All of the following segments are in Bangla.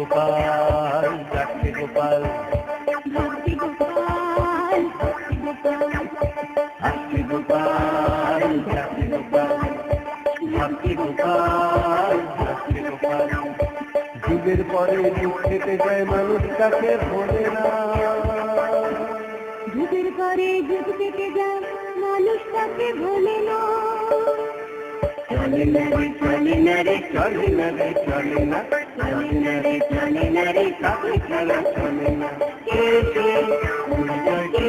গোপাল রাখতে গোপাল ভক্তি গোপাল ভক্তি গোপাল আসতে গোপাল রাখতে গোপাল ভক্তি গোপাল রাখতে গোপাল যুগের পরে যুগ কেটে যায় মানুষ তাকে ভোলে না যুগের পরে যুগ কেটে যায় মানুষ তাকে ভোলে না চলে না রে চলে না রে চলে না রে চলে না চলে না রে চলে না রে কাকে খেলা চলে না কে কে উল্টা কে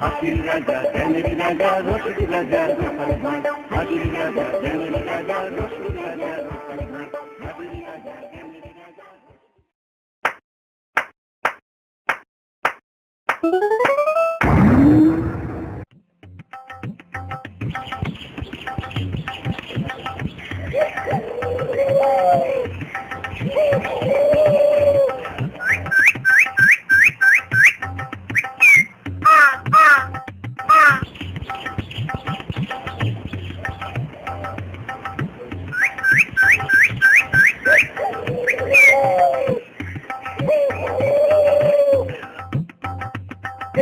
হাসির রাজা জ্ঞানের রাজা রসিক রাজা গোপাল ভাঁড় হাসির রাজা জ্ঞানের রাজা রসিক রাজা গোপাল ভাঁড় হাসির রাজা জ্ঞানের রাজা।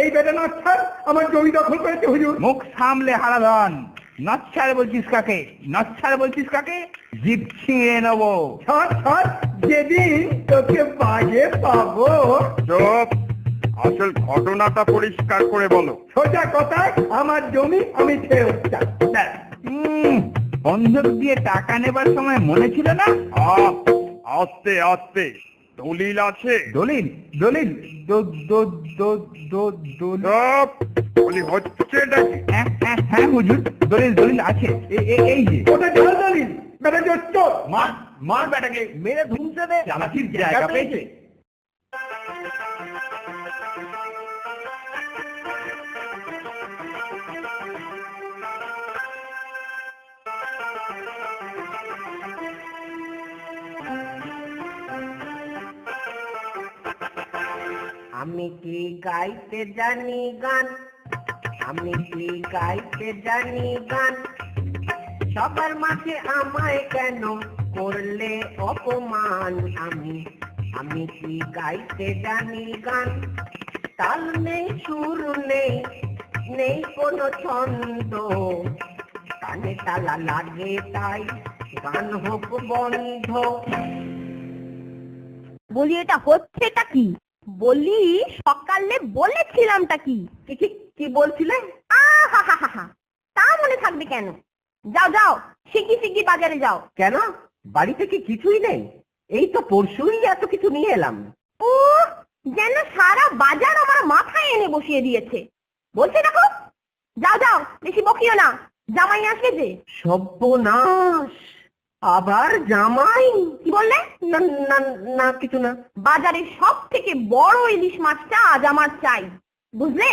এই বেটা নচ্ছার আমার জমি দখল করেছে হুজুর। মুখ সামলে হারাধন, নচ্ছার বলছিস কাকে? নচ্ছার বলছিস কাকে? জিভ ছিঁড়ে নেবো। ছাড় ছাড়, যেদিন তোকে বাগে পাবো। চুপ, আসল ঘটনাটা পরিষ্কার করে বলো। সোজা কথায় আমার জমি আমি ফেরত চাই। বন্ধক দিয়ে টাকা নেবার সময় মনে ছিল না? আস্তে আস্তে, দলিল আছে? দলিল দলিল চুপ, বলি হচ্ছে নাকি? হ্যাঁ হুজুর, দলিল দলিল আছে। এই যে ওটা জাল দলিল, বেটা চোর। মার মার বেটাকে, মেরে ধুমসে দে, চালাকির জায়গা পেয়েছে। আমি কি গাইতে জানি গান, আমি কি গাইতে জানি গান, সবার মাঝে আমায় কেন করলে অপমান। আমি কি গাইতে জানি গান, তাল নেই সুর নেই, নেই কোনো ছন্দ, কানে তালা লাগে তাই গান হোক বন্ধ। বলি এটা হচ্ছেটা কি? বলি সকালে বলেছিলামটা কি? কি বলছিলে? আহা, তা মনে থাকবে কেন? যাও যাও, শিগগির বাজারে যাও। কেন, বাড়ি থেকে কিছুই নেই? এই তো পরশুই এত কিছু নিয়ে এলাম। ও যেন সারা বাজার আমার মাথায় এনে বসিয়ে দিয়েছে। বলছি দেখো, যাও যাও, বেশি বকিও না, জামাই আসবে যে। সর্বনাশ, আবার জামাই? কি বললে? না না না, কিছু না। বাজারের সব থেকে বড় ইলিশ মাছটা আজ আমার চাই, বুঝলে?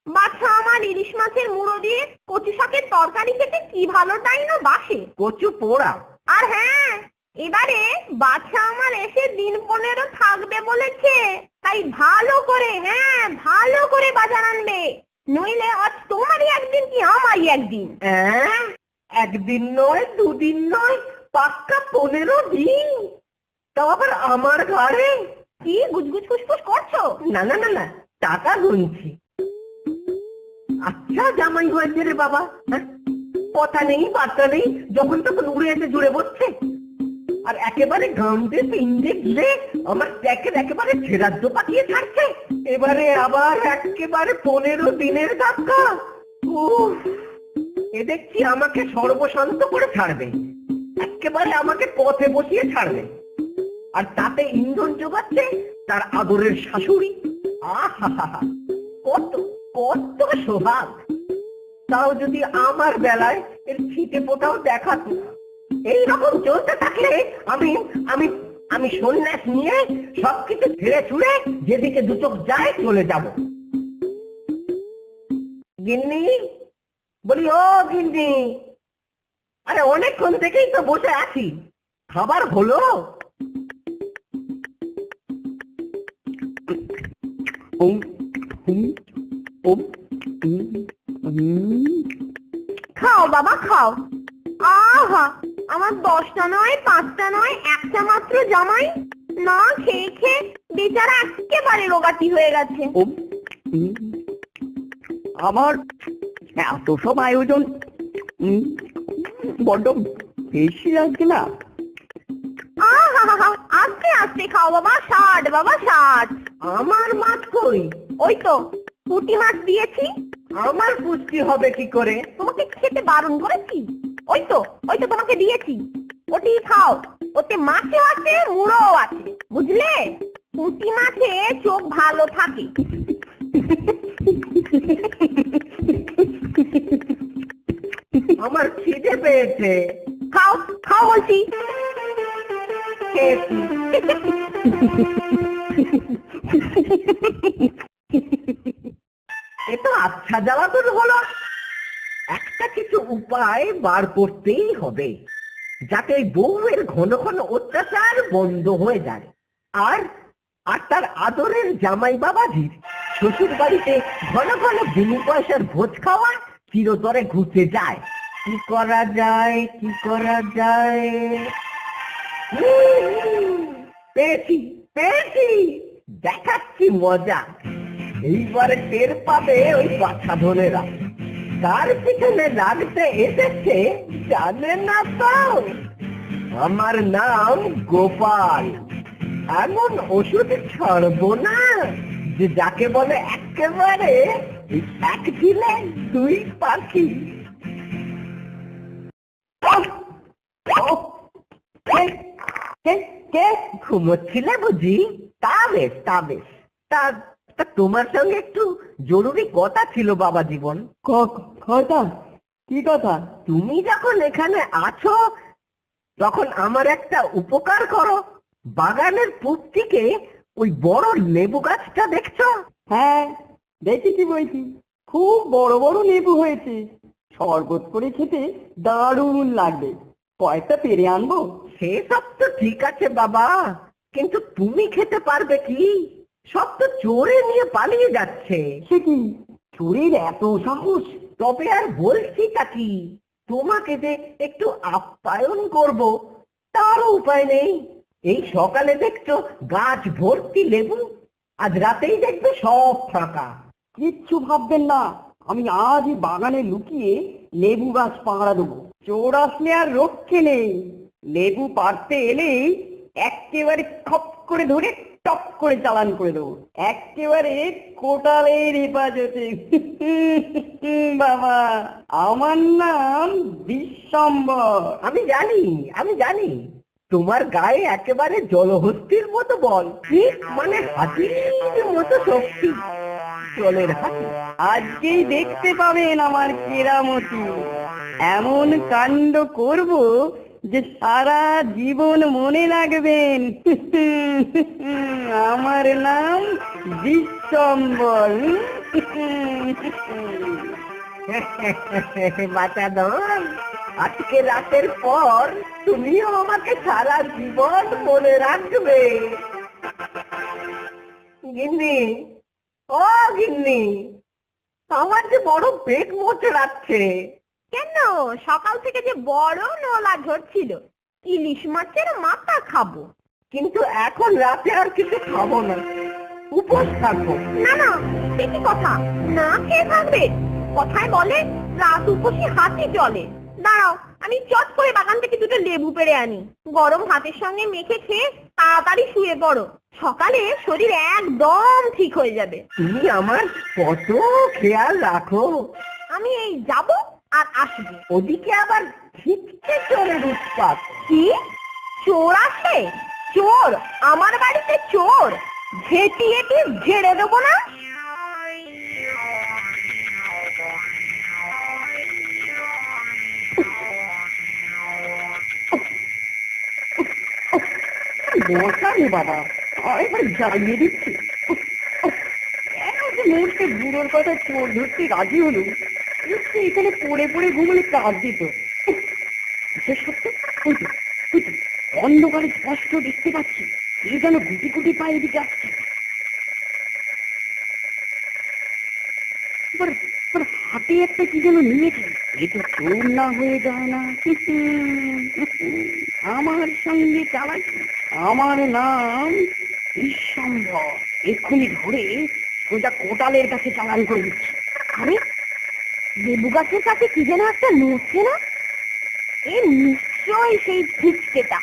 বাচ্চা আমার ইলিশ মাছের মুড়ো দিয়ে কচু শাকের তরকারি খেতে কি ভালোটাই না বাসে। কচু পোড়া? আর হ্যাঁ, এবারে বাচ্চা আমার এসে দিন 15 থাকবে বলেছে, তাই ভালো করে বাজার আনবে, নইলে আজ তোমারই একদিন কি আমারই একদিন। একদিন নয়, দুদিন নয়, পাক্কা 15 দিন। তাও আবার আমার ঘরে? কি গুজগুজ ফুসফুস করছো? না না না না, টাকা গুনছি। আচ্ছা জামাই হয়েছে রে বাবা, কথা নেই বার্তা নেই, যখন তখন উড়ে এসে জুড়ে বসছে। আর একেবারে গামতে পিণ্ডে গিলে আমার ট্যাকের একেবারে ছেড়াদ্দ পাঠিয়ে ছাড়ছে। এবারে আবার একেবারে 15 দিনের ধাক্কা। এ দেখছি আমাকে সর্বশান্ত করে ছাড়বে, একেবারে আমাকে পথে বসিয়ে ছাড়বে। আর তাতে ইন্ধন যোগাচ্ছে তার আদরের শাশুড়ি। আহা, কত কত সোহাগ। তাও যদি আমার বেলায় এর ছিটে পোটাও দেখাতো। এইরকম চলতে থাকলে আমি আমি আমি সন্ন্যাস নিয়ে সবকিছু ছেড়ে ছুড়ে যেদিকে দু চোখ যায় চলে যাব। গিন্নি, বলি ও গিন্নি, আরে অনেকক্ষণ থেকেই তো বসে আছি, খাবার হলো? খাও বাবা খাও। আহা, আমার 10টা নয়, 5টা নয়, একটা মাত্র জামাই, না খেয়ে খেয়ে বেচারা একেবারে রোগাটি হয়ে গেছে। আমার এত সব আয়োজন বড্ড বেশি লাগছে না? আহা, আস্তে আস্তে খাও বাবা, ষাট বাবা ষাট। আমার মাছ কই? ওই তো পুঁটি মাছ দিয়েছি। আমার পুষ্টি হবে কি করে? তোমাকে খেতে বারণ করেছি? ওই তো তোমাকে দিয়েছি, ওটি খাও। ওতে মাছও আছে, মুড়োও আছে, বুঝলে? পুঁটি মাছে চোখ ভালো থাকে। আমার খিদে পেয়েছে। খাও খাও বলছি। খেয়েছি। এ তো আচ্ছা জ্বালাতন হলো। একটা কিছু উপায় বার করতেই হবে, যাতে বউয়ের ঘন ঘন অত্যাচার বন্ধ হয়ে যায়, আর আর তার আদরের জামাই বাবাজির শ্বশুর বাড়িতে ঘন ঘন বিনি পয়সার ভোজ খাওয়া চিরতরে ঘুচে যায়। কি করা যায়, কি করা যায়? পেয়েছি পেয়েছি, দেখাচ্ছি মজা। এইবারে টের পাবে ওই বাচ্চা ধনেরা কার পিছনে লাগতে এসেছে জানে না তো। আমার নাম গোপাল। এমন ওষুধ ছাড়বো না যে যাকে বলে একেবারে এক ঢিলে দুই পাখি। ঘুমোচ্ছিলে বুঝি? তা বেশ তা বেশ। তা তোমার সঙ্গে একটু জরুরি কথা ছিল বাবা জীবন। কথা? কি কথা? তুমি যখন এখানে আছো তখন আমার একটা উপকার করো। বাগানের পূব দিকে ওই বড় লেবু গাছটা দেখছো? হ্যাঁ দেখেছি বইছি, খুব বড় বড় লেবু হয়েছে, শরবত করে খেতে দারুণ লাগবে। কয়েকটা পেরে আনবো? সেসব তো ঠিক আছে বাবা, কিন্তু তুমি খেতে পারবে কি? সব তো চোরে নিয়ে পালিয়ে যাচ্ছে। সে কি, চুরির এত সাহস? তবে আর বলছিটা কি, তোমাকে যে একটু আপ্যায়ন করব তারও উপায় নেই। এই সকালে দেখছো গাছ ভর্তি লেবু, আজ রাতেই দেখবে সব ফাঁকা। কিচ্ছু ভাববেন না, আমি আজই বাগানে লুকিয়ে লেবু গাছ পাহারা দেবো। চোর আসলে আর রক্ষে নেই। লেবু পাড়তে এলেই একেবারে খপ করে ধরে টপ করে চালান করে দেবো, একেবারে কোটালের হেফাজতে। বাবা, আমার নাম বিশ্বম্বর। আমি জানি তোমার গায়ে একেবারে জলহস্তির মতো বল, ঠিক মানে হাতির মতো শক্তি। জলের হাতি। আজকেই দেখতে পাবেন আমার কেরামতি। এমন কাণ্ড করব যে সারা জীবন মনে রাখবেন। আমার নাম বিশ্বম্বর। বাঁচাধন, আজকে রাতের পর তুমিও আমাকে সারা জীবন মনে রাখবে। গিন্নি, ও গিন্নি, আমার যে বড় পেট মোচড়াচ্ছে। কেন, সকাল থেকে যে বড় নলা ঝরছিল, ইলিশ মাছের মাথা খাবো। কিন্তু এখন রাতে আর কিছু খাবো না, উপোস থাকবো। না না, সে কি কথা, না খেয়ে থাকবে? কথায় বলে রাত উপসী হাতি চলে। দাঁড়াও, আমি চট করে বাগান থেকে দুটো লেবু পেড়ে আনি, গরম ভাতের সঙ্গে মেখে খেয়ে তাড়াতাড়ি শুয়ে পড়ো। সকালে শরীর একদম ঠিক হয়ে যাবে। তুমি আমার কত খেয়াল রাখো। আমি এই যাব আর আসবো। ওদিকে আবার ছিটকে চোরের উৎপাত। কি, চোর আসে? চোর আমার বাড়িতে? চোর ঝেঁটিয়ে কি ঝেড়ে দেবো না? মশাই বাবা, এবার জ্বালিয়ে দিচ্ছি। কেন যে মুহূর্তে বুড়োর কথা চোর ধরতে রাজি হলো? এখানে পড়ে পড়ে ঘুমলে কাজ দিত। অন্ধকারে স্পষ্ট দেখতে পাচ্ছি এ যেন গুটি গুটি পায়ে দিকে আসছে। হাতে একটা কি যেন নিয়েছে, এ তো চোর না হয়ে যায় না। আমার সঙ্গে চালাকি, আমার নাম বিশ্বম্ভর। এক্ষুনি ধরে সোজা কোটালের কাছে চালান করে দিচ্ছি। আরে লেবু গাছের কাছে কি যেন একটা নড়ছে না? এ নিশ্চয়ই সেই ফিচকেটা।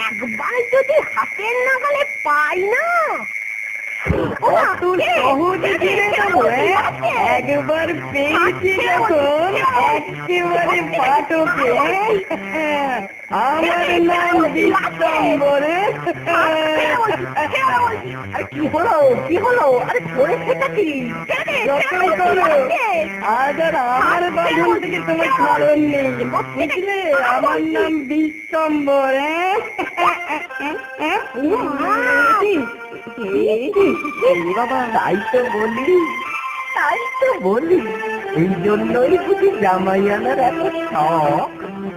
একবার যদি হাতের নাগালে পাই না, ও মা, তোর কে? সহজে ছেড়ে দেবো, একবার পেয়েছি যখন একেবারে পাঠকে। আমার নাম বিশ্বম্ভর। আরে কি হলো কি হলো? আরে করেছেটা কি? যতই করো, আজ আর আমার বাঁধন থেকে তোমার কারণ নেই, বুঝলে? আমার নাম বিশ্বম্ভর। বাবা তাই তো বলি এই জন্যই বুঝি জামাই আনার এত শখ।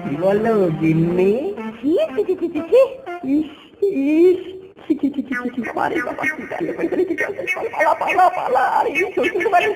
কি বলো গিন্নি? ছি, ছি, ছি, ছি, ছি, ছি। পালা পালা পালা, আরে শ্বশুর বাড়ি